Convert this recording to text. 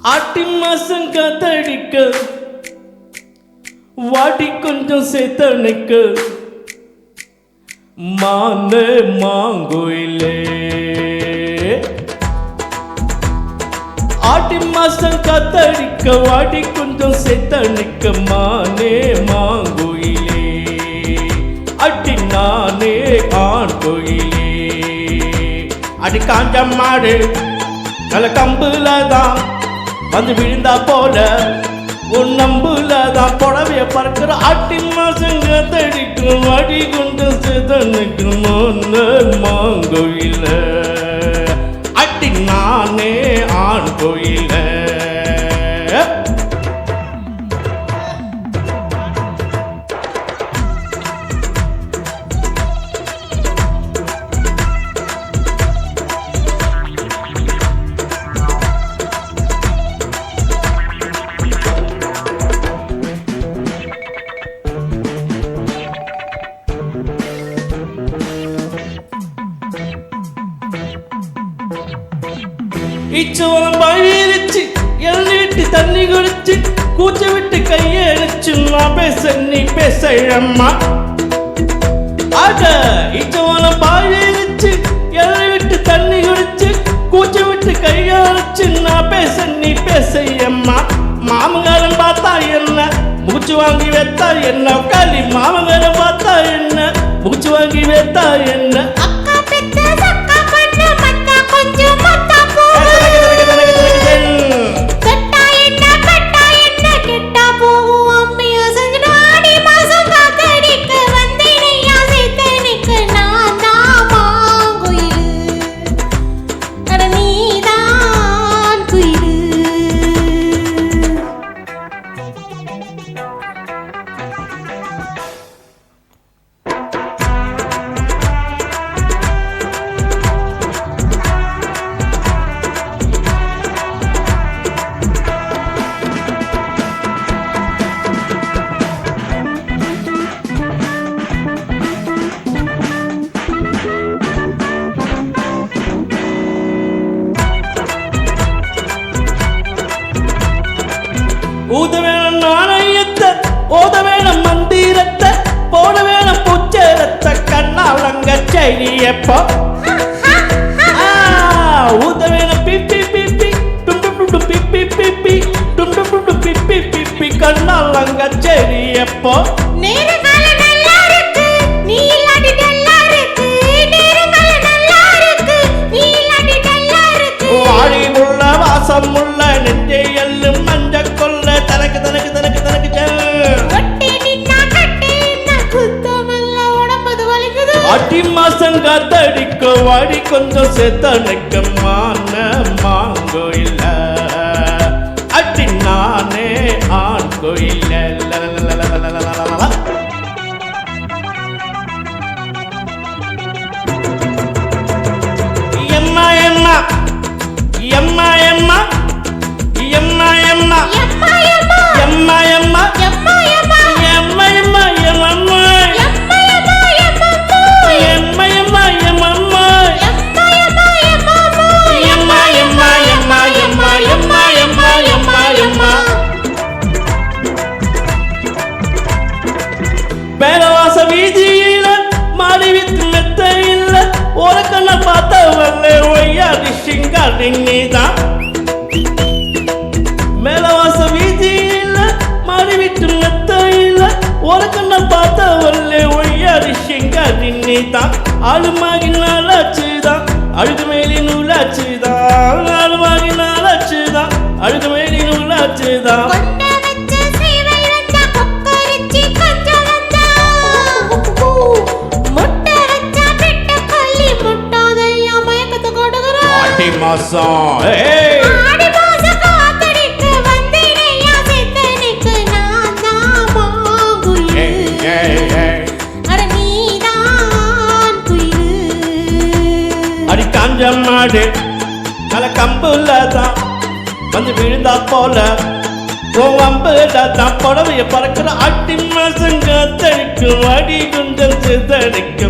ஆட்டி மாசம் காத்தடிக்க வாடி கொஞ்சம் சேத்தனைக்க மானே மாங்கோயிலே ஆட்டி மாசம் காத்தடிக்க வாடி கொஞ்சம் சேத்தனைக்க மானே மாங்கோயிலே அடி நானே ஆண் கோயிலே அடி காஞ்ச மாடு நல்ல கம்புலதான் வந்து விழுந்தா போல உன் நம்புலதான் புடவைய பறக்கிற ஆட்டி மாசங்க தடிக்கும் வாடி கொண்டு சேதனுக்கும் மாங்கோயில அடி நானே ஆண் கோயில இச்சோளம் பழிச்சு எள்ளி விட்டு தண்ணி குடிச்சு கூச்ச விட்டு கையை அழிச்சு நான் பேச நீ பேசம்மா ஆக இச்சோளம் பழிச்சு எள்ளி விட்டு தண்ணி குடிச்சு கூச்ச விட்டு கையை அழிச்சு நான் பேச நீ பேசம்மா மாமங்காரன் பார்த்தா என்ன மூச்சு வாங்கி வைத்தா என்ன உட்காலி மாமங்காரன் பார்த்தா என்ன மூச்சு வாங்கி வைத்தா என்ன ஊத வேணும் நாணயத்தை ஓத வேணும் மந்திரத்தை போட வேணும் புச்சரத்தை கண்ணாலங்க செய்யப்போ ஊத வேணும் பிப்பி பிப்பி டும் டும் டும் பிப்பி பிப்பி டும் டும் டும் பிப்பி பிப்பி கண்ணாலங்க செய்யப்போ வாடி உள்ள வாசம் உள்ள நெஞ்சை எல்லும் மஞ்ச கொல்ல தனக்கு தனக்கு தனக்கு தனக்கு அடி மாசம் காத்தடிக்க வாடி கொஞ்சம் சேத்தனைக்க மான மாங்கோயில அடி நானே ஆண் கோயில எம்மா எம்மா எம்மா எம்மா எம்மா எம்மா எம்மா எம்மா பேரவாச வீதியில மாடி வித்து மெத்த இல்ல உனக்கண்ண பார்த்தவல்ல ஒய்யாடி சிங்காடி நீதான் மேலவாச வீதியில மாடி விட்டு மெத்த இல்ல உனக்கண்ண பார்த்தவல்ல ஒய்யாடி சிங்காடி நீதான் ஆளுமாகி நாளாச்சுதான் அழுகு மேலி நூலாச்சுதான் ஆளுமாகி நாளாச்சுதான் அழுகு மேலி நூலாச்சுதான் மாசம் அடி காஞ்ச மாடு நல்ல கம்புலதான் வந்து விழுந்தா போல தான் புடவைய பறக்கிற அட்டி மாசம் காத்தடிக்கும் அடி குஞ்சல் சிதடிக்கும்